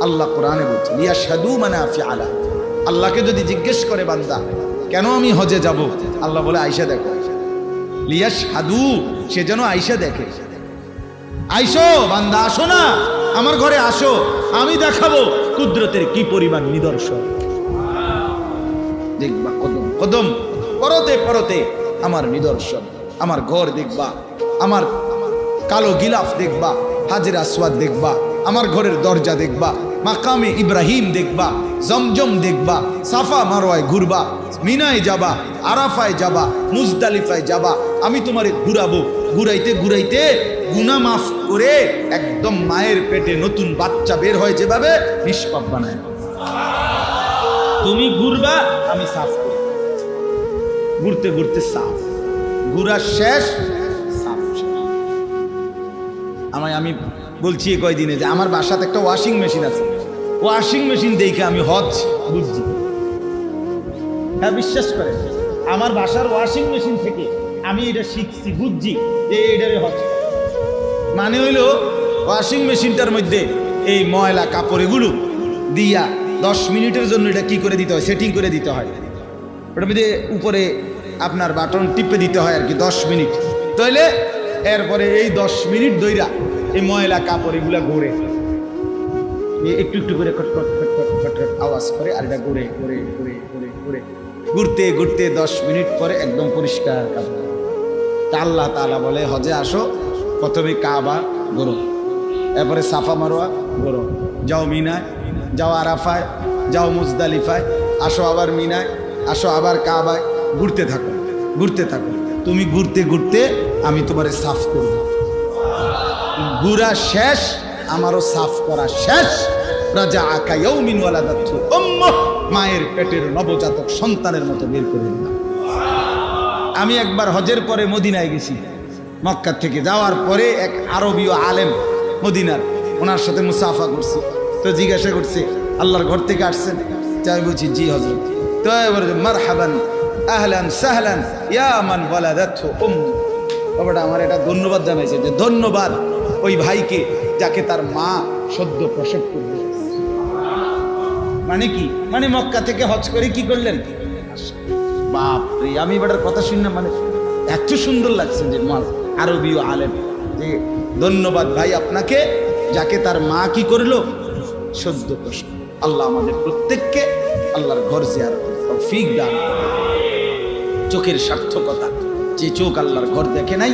আল্লাহ কোরআনে বলছে লিয়াশহাদু মানাফিআ লাহুম। আল্লাহকে যদি জিজ্ঞেস করে বান্দা কেন আমি হজে যাব, আল্লাহ বলে আয়েশা দেখো। লিয়াশহাদু, সে যেন আয়েশা দেখে। আইসো বান্দা, আসো না আমার ঘরে আসো, আমি দেখাবো কুদরতের কি পরিমাণ নিদর্শন। দেখবা কদম কদম পরতে পরতে আমার নিদর্শন, আমার ঘর দেখবা, আমার কালো গিলাফ দেখবা, হাজরে আসওয়াদ দেখবা, আমার ঘরের দরজা দেখবা, মাকামে ইব্রাহিম দেখবা, জমজম দেখবা, সাফা মারওয়ায় ঘুরবা, মিনায় যাবা, আরাফায় যাবা, মুজদালিফায় যাবা। আমি তোমারে ঘুরাবো, ঘুরাইতে ঘুরাইতে গুনাহ মাফ করে একদম মায়ের পেটে নতুন বাচ্চা বের হয় যেভাবে নিষ্পাপ বানায়। তুমি ঘুরবা, আমি সাফ করব। ঘুরতে ঘুরতে সাফ, ঘুরা শেষ, সাফ। আমি বলছি কয়দিনে যে আমার বাসাতে একটা ওয়াশিং মেশিন আছে, ওয়াশিং মেশিন দেখে আমি হজ বুঝছি। হ্যাঁ, বিশ্বাস করে আমার বাসার ওয়াশিং মেশিন থেকে আমি এটা শিখছি, বুঝছি যে এটারে হজ মানে হইল ওয়াশিং মেশিনটার মধ্যে এই ময়লা কাপড় এগুলো দিয়া 10 মিনিটের জন্য এটা কি করে দিতে হয়, সেটিং করে দিতে হয়। ওটার মধ্যে উপরে আপনার বাটন টিপে দিতে হয় আর কি 10 মিনিট। তাইলে এরপরে এই 10 মিনিট ধইরা এই ময়লা কাপড় এগুলা ঘুরে একটু একটু করে খটখট খটখট খটখট আওয়াজ করে, আর এটা ঘুরে ঘুরে ঘুরে ঘুরে ঘুরে ঘুরতে ঘুরতে 10 মিনিট পরে একদম পরিষ্কার কাপড়। আল্লাহ তাআলা বলে হজে আসো, প্রথমে কাবা ঘোরো, এরপরে সাফা মারওয়া ঘোরো, যাও মিনায়, যাও আরাফায়, যাও মুজদালিফায়, আসো আবার মিনায়, আসো আবার কাবায়, ঘুরতে থাকো ঘুরতে থাকো। তুমি ঘুরতে ঘুরতে আমি তোমারে সাফ করব। ঘুরা শেষ, আমারও সাফ করা শেষ। রাজা আকা ইয়াউমিন ওয়ালাদাতহু উম্মুহ, মায়ের পেটের নবজাতক সন্তানের মতো বের করে দিলাম। আমি একবার হজের পরে মদিনায় গেছি, মক্কা থেকে যাওয়ার পরে এক আরবীয় আলেম মদিনার, ওনার সাথে মুসাফা করছি। তো জিজ্ঞাসা করছে আল্লাহর ঘর থেকে আসছেন? তাই বলছি জি হযরত। তো এবার মারহাবান আহলান সাহলান ইয়া মান ওয়ালাদাতহু উম্মু। বাবাটা আমার এটা ধন্যবাদ জানাইছে, যে ধন্যবাদ ওই ভাইকে যাকে তার মা সদ্য প্রসব করবে। মানে কি, মানে মক্কা থেকে হজ করে কি করলেন? বাপ রে, আমি এবারের কথা শুনলাম, মানে এত সুন্দর লাগছে যে আরবীয় আলেম, যে ধন্যবাদ ভাই আপনাকে যাকে তার মা কি করলো, সদ্য প্রসব। আল্লাহ আমাদের প্রত্যেককে আল্লাহর ঘর জিয়ারতের তৌফিক দান করুন। চোখের সার্থকতা, যে চোখ আল্লাহর ঘর দেখে নাই,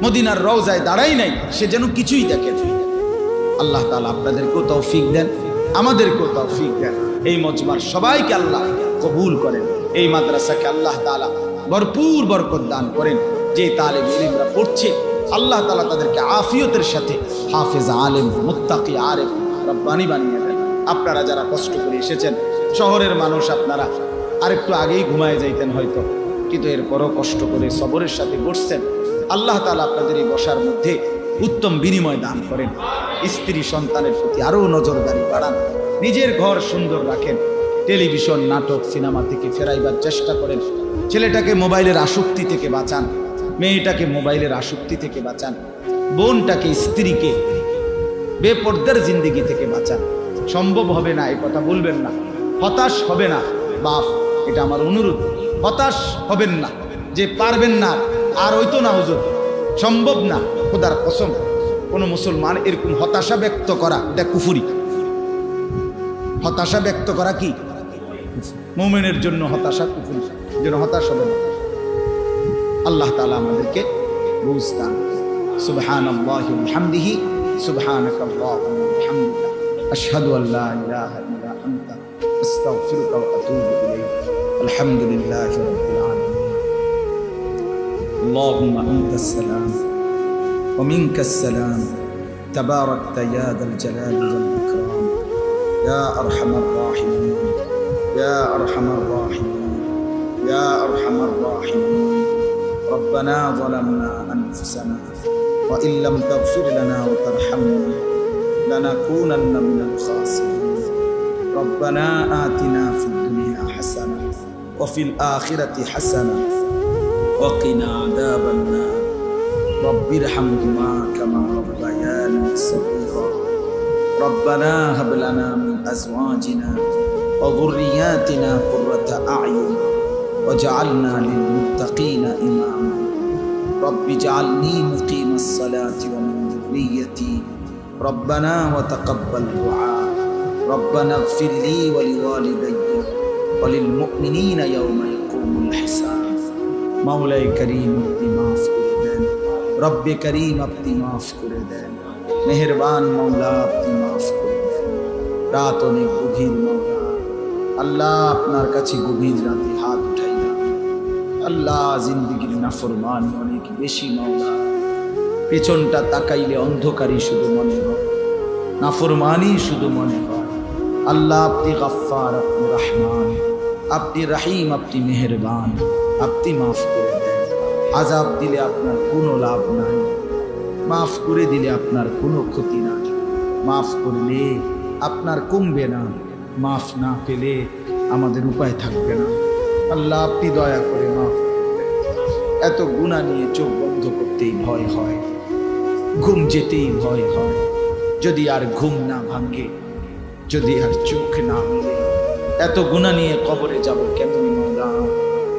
মদিনার রওজায় দাঁড়াই নাই, সে যেন কিছুই দেখে নাই। আল্লাহ তাআলা আপনাদেরকেও তৌফিক দেন, আমাদেরকেও তৌফিক দেন। এই মজমার সবাইকে আল্লাহ কবুল করেন, এই মাদ্রাসাকে আল্লাহ তাআলা ভরপুর বরকত দান করেন। যে তালেব ইলমরা পড়ছে আল্লাহ তাআলা তাদেরকে আফিয়তের সাথে হাফেজ, আলেম, মুত্তাকি, আরেফ, রব্বানি বানিয়ে দেন। আপনারা যারা কষ্ট করে এসেছেন, শহরের মানুষ, আপনারা আরেকটু আগেই ঘুমায় যাইতেন হয়তো, কিন্তু এরপরও কষ্ট করে সবরের সাথে বসছেন। আল্লাহ তাআলা আপনাদের এই বসার মধ্যে উত্তম বিনিময় দান করেন। স্ত্রী সন্তানের প্রতি আরও নজরদারি বাড়ান, নিজের ঘর সুন্দর রাখেন, টেলিভিশন নাটক সিনেমা থেকে ফেরাইবার চেষ্টা করেন, ছেলেটাকে মোবাইলের আসক্তি থেকে বাঁচান, মেয়েটাকে মোবাইলের আসক্তি থেকে বাঁচান, বোনটাকে স্ত্রীকে বেপর্দার জিন্দেগি থেকে বাঁচান। সম্ভব হবে না এই কথা বলবেন না, হতাশ হবে না বাপ, এটা আমার অনুরোধ। হতাশ হবেন না যে পারবেন না আর হইতো না হুজুর, সম্ভব না, খোদার কসম। কোনো মুসলমান এরকম হতাশা ব্যক্ত করা এটা কুফরি। হতাশা ব্যক্ত করা কি মুমিনের জন্য হতাশা কুফরি, যেন হতাশ হবে না। আল্লাহ তাআলা আমাদেরকে বুঝ দান। সুবহানাল্লাহি ওয়া বিহামদিহি, সুবহানাকাল্লাহুম্মা ওয়া বিহামদিকা, আশহাদু আল লা ইলাহা ইল্লা আনতা, আস্তাগফিরুকা ওয়া আতুবু ইলাইক। আলহামদুলিল্লাহি রাব্বিল আলামিন। আল্লাহুম্মা আনতাস সালাম ওয়া মিনকাস সালাম, তাবারাকতা ইয়া যাল জালালি ওয়াল ইকরাম, ইয়া আরহামার রাহিমিন, ইয়া আরহামার রাহিমিন, ইয়া আরহামার রাহিমিন। ربنا ظلمنا أنفسنا وإن لم تغفر لنا وترحمنا لنكونن من الخاسرين. ربنا آتنا في الدنيا حسنة وفي الآخرة حسنة وقنا عذاب النار. رب ارحمهما كما ربياني صغيرا. ربنا هب لنا من أزواجنا وذرياتنا قرة أعين وجعلنا للمتقين إماما. رب اجعلني مقيم الصلاة ومن ذريتي. ربنا وتقبل دعاء. ربنا اغفر لي ولوالدي وللمؤمنين يوم يقوم الحساب. مولاي كريم আপনি মাফ করে দেন, রব্বে করিম আপনি মাফ করে দেন, মেহেরবান মাওলা আপনি মাফ করে দেন। রাত অনেক গভীর মাওলা, আল্লাহ আপনার কাছে গভীর রাতে হাত উঠাই না আল্লাহ। জিন্দেগির নাফরমানি অনেক বেশি মাওলা, পেছনটা তাকাইলে অন্ধকারই শুধু মনে হয়, নাফরমানি শুধু মনে হয়। আল্লাহ আপনি গফফার, আপনি রহমান, আপনি রহিম, আপনি মেহেরবান, আপনি মাফ করে দেন। আযাব দিলে আপনার কোনো লাভ নাই, মাফ করে দিলে আপনার কোনো ক্ষতি নাই। মাফ করলে আপনার কমবে না, মাফ না পেলে আমাদের উপায় থাকবে না। আল্লাহ আপনি দয়া করে মাফ করবেন। এত গুনাহ নিয়ে চোখ বন্ধ করতেই ভয় হয়, ঘুম যেতেই ভয় হয়। যদি আর ঘুম না ভাঙে, যদি আর চোখ না মিলে, এত গুনাহ নিয়ে কবরে যাব কেমনি মাওলা?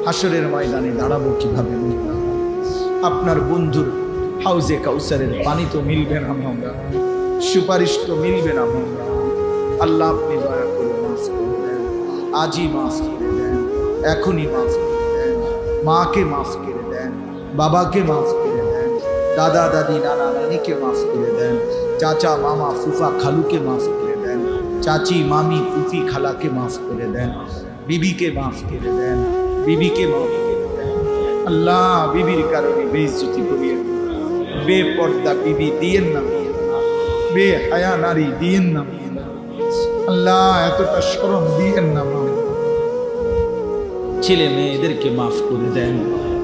হাসরের ময়দানে দাঁড়াবো কিভাবে মাওলা? আপনার বন্ধুর হাউজে কাউসারের পানি তো মিলবে না মাওলা, সুপারিশ তো মিলবে না মাওলা। আল্লাহ আপনি দয়া করে মাফ করে দেন, আজই মাফ করে দেন, এখনই মাফ করে দেন। মাকে মাফ করে দেন, বাবাকে মাফ করে দেন, দাদা দাদি নানা নানিকে মাফ করে দেন, চাচা মামা ফুফা খালুকে মাফ করে দেন, চাচি মামি ফুফি খালাকে মাফ করে দেন, বিবিকে মাফ করে দেন, বিবিকে মাফ করে দেন। আল্লাহ বিবির কারণে বেইজ্জতি করিয়েন, বেপর্দা বিবি দিয়েন না, বেহায়া নারী দিয়েন না আল্লাহ, এতটা শরম দিয়েন না। ছেলে মেয়েদেরকে মাফ করে দেন,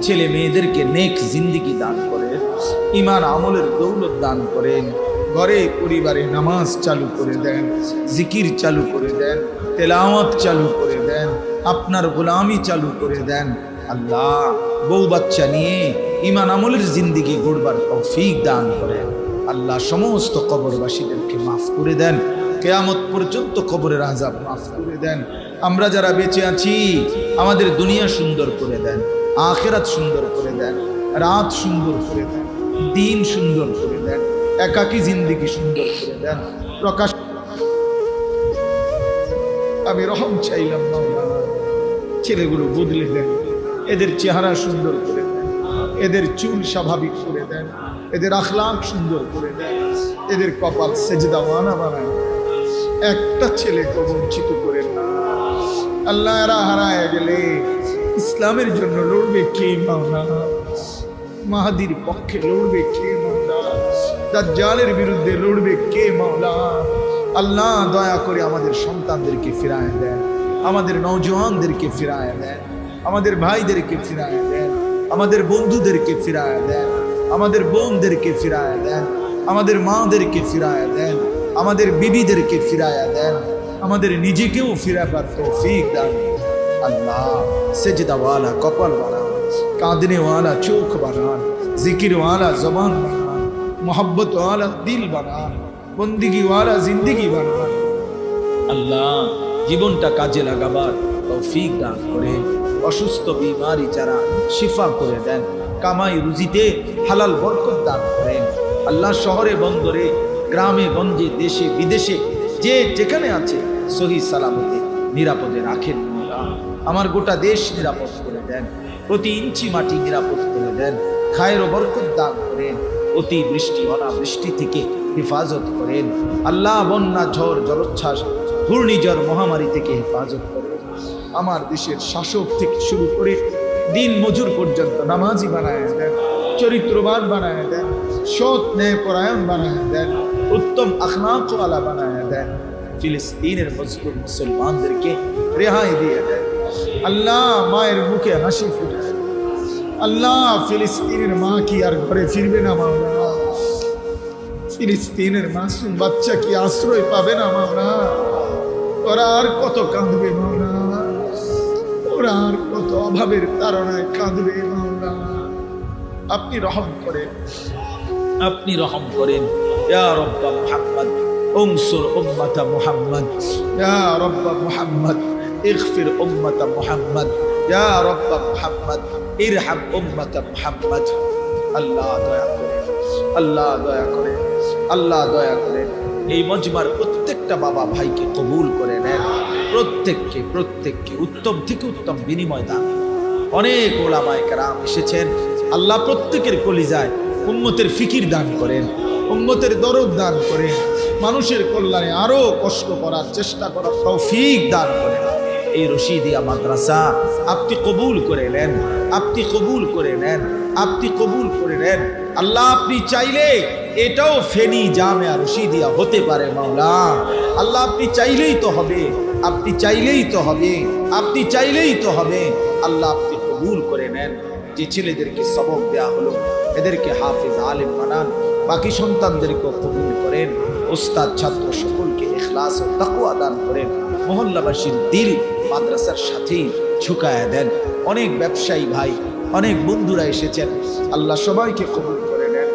ছেলে মেয়েদেরকে নেক জিন্দেগি দান করেন, ঈমান আমলের দৌলত দান করেন, ঘরে পরিবারে নামাজ চালু করে দেন, জিকির চালু করে দেন, তেলাওয়াত চালু করে দেন, আপনার গোলামি চালু করে দেন। আল্লাহ বউ বাচ্চা নিয়ে ঈমান আমলের জিন্দেগি গড়বার তৌফিক দান করেন। আল্লাহ সমস্ত কবরবাসীদেরকে মাফ করে দেন, কিয়ামত পর্যন্ত কবরের আযাব মাফ করে দেন। আমরা যারা বেঁচে আছি আমাদের দুনিয়া সুন্দর করে দেন, আখিরাত সুন্দর করে দেন, রাত সুন্দর করে দেন, দিন সুন্দর করে দেন, একাকী জিন্দেগি সুন্দর করে দেন। প্রকাশ আমি রহম চাইলাম মাওলা, ছেলেগুলো বদলে দেন, এদের চেহারা সুন্দর করে দেন, এদের চুল স্বাভাবিক করে দেন, এদের আখলাক সুন্দর করে দেন, এদের কপাল সেজদাওয়ানা বানান। একটা ছেলেকে বঞ্চিত করেন না আল্লাহ। এরা হারায় গেলে ইসলামের জন্য লড়বে কে মাওলা? মাহাদির পক্ষে লড়বে কে মাওলা? দাজ্জালের বিরুদ্ধে লড়বে কে মাওলা? আল্লাহ দয়া করে আমাদের সন্তানদেরকে ফিরায় দেন, আমাদের নওজওয়ানদেরকে ফিরায় দেন, আমাদের ভাইদেরকে ফিরায় দেন, আমাদের বন্ধুদেরকে ফিরায় দেন, আমাদের বোনদেরকে ফিরায় দেন, আমাদের মাদেরকে ফিরায় দেন, আমাদের বিবিদেরকে ফিরায় দেন, আমাদের নিজেকেও ফিরাবার তৌফিক দান। আল্লাহ সেজদাওয়ালা কপাল বানান, কাঁদনেওয়ালা চোখ বানান, জিকিরওয়ালা জবান বানান, মোহব্বতওয়ালা দিল বানান, বন্দিগিওয়ালা জিন্দিগি বানান। আল্লাহ জীবনটা কাজে লাগাবার তৌফিক দান করেন। অসুস্থ বিমারি যারা শিফা করে দেন, কামাই রুজিতে হালাল বরকত দান করেন। আল্লাহ শহরে বন্দরে গ্রামে গঞ্জে দেশে বিদেশে যে যেখানে আছে সহি সালামতে নিরাপদে রাখেন। আমার গোটা দেশ নিরাপদ করে দেন, প্রতি ইঞ্চি মাটি নিরাপদ করে দেন, খায়ের ও বরকত দান করেন, অতি বৃষ্টি অনাবৃষ্টি থেকে হেফাজত করেন। আল্লাহ বন্যা ঝড় জলোচ্ছ্বাস ঘূর্ণিঝড় মহামারী থেকে হেফাজত করেন। আমার দেশের শাসক থেকে শুরু করে দিন মজুর পর্যন্ত নামাজি বানায় দেন, চরিত্রবান বানায় দেন, সৎ ন্যায় পরায়ণ বানায় দেন, উত্তম আখলাকওয়ালা বানায় দেন। ফিলিস্তিনের মজলুম মুসলমানদেরকে রেহাই দিয়ে দেন। আল্লাহ মায়ের মুখে হাসি ফুটে দেন। আল্লাহ ফিলিস্তিনের মা কি আর ঘরে ফিরবে না মাওলা? ফিলিস্তিনের মাসুম বাচ্চা কি আশ্রয় পাবে না মাওলা? ওরা আর কত কাঁদবে মাওলা, ওরা আর কত অভাবের তাড়নায় কাঁদবে মাওলা। আপনি রহম করেন, আপনি রহম করেন। ইয়া রব্বা মুহাম্মদ উনসুর উম্মাতা মুহাম্মদ, ইয়া রব্বা মুহাম্মদ ইগফির উম্মাতা মুহাম্মদ, ইয়া রব্বা মুহাম্মদ ইরহাম উম্মাতা মুহাম্মদ। আল্লাহ দয়া করেন, আল্লাহ দয়া করেন, আল্লাহ দয়া করেন। এই মজমার প্রত্যেকটা বাবা ভাইকে কবুল করে নেন, প্রত্যেককে প্রত্যেককে উত্তম থেকে উত্তম বিনিময় দান। অনেক ওলামায়ে কেরাম এসেছেন, আল্লাহ প্রত্যেকের কলিজায় উম্মতের ফিকির দান করেন, উম্মতের দরদ দান করেন, মানুষের কল্যাণে আরো কষ্ট করার চেষ্টা করার তৌফিক দান করেন। এই রশিদিয়া মাদ্রাসা আপনি কবুল করে নেন, আপনি কবুল করে নেন, আপনি কবুল করে নেন। আল্লাহ আপনি চাইলে এটাও ফেনী জামিয়া রশিদিয়া হতে পারে মাওলা। আল্লাহ আপনি চাইলেই তো হবে, আপনি চাইলেই তো হবে, আপনি চাইলেই তো হবে। আল্লাহ আপনি কবুল করে নেন। যে ছেলেদেরকে সবক দেয়া হলো এদেরকে হাফেজ আলেম বানান, বাকি সন্তানদেরকেও কবুল করেন। ওস্তাদ ছাত্র সকলকে ইখলাস ও তাকওয়া দান করেন। মহল্লাবাসীর দিল মাদ্রাসার সাথেই ঝুঁকায়া দেন। অনেক ব্যবসায়ী ভাই, অনেক বন্ধুরা এসেছেন, আল্লাহ সবাইকে কবুল করে নেন।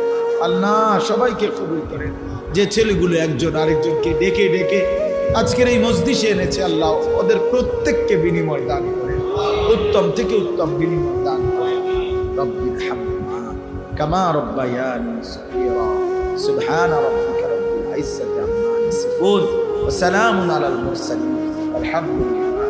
আল্লাহ সবাইকে কবুল করেন। যে ছেলেগুলো একজন আরেকজনকে ডেকে ডেকে আজকের এই মজলিসে এনেছে, আল্লাহ ওদের প্রত্যেককে বিনিময় দান করেন, উত্তম থেকে উত্তম বিনিময় দান করেন। রব্বির হামহুমা কামা রব্বায়ানি সগীরা। সুবহান রাব্বিকা রাব্বিল ইজ্জাতি আম্মা ইয়াসিফুন ওয়া সালামুন আলাল মুরসালিন। আলহামদুলিল্লাহ।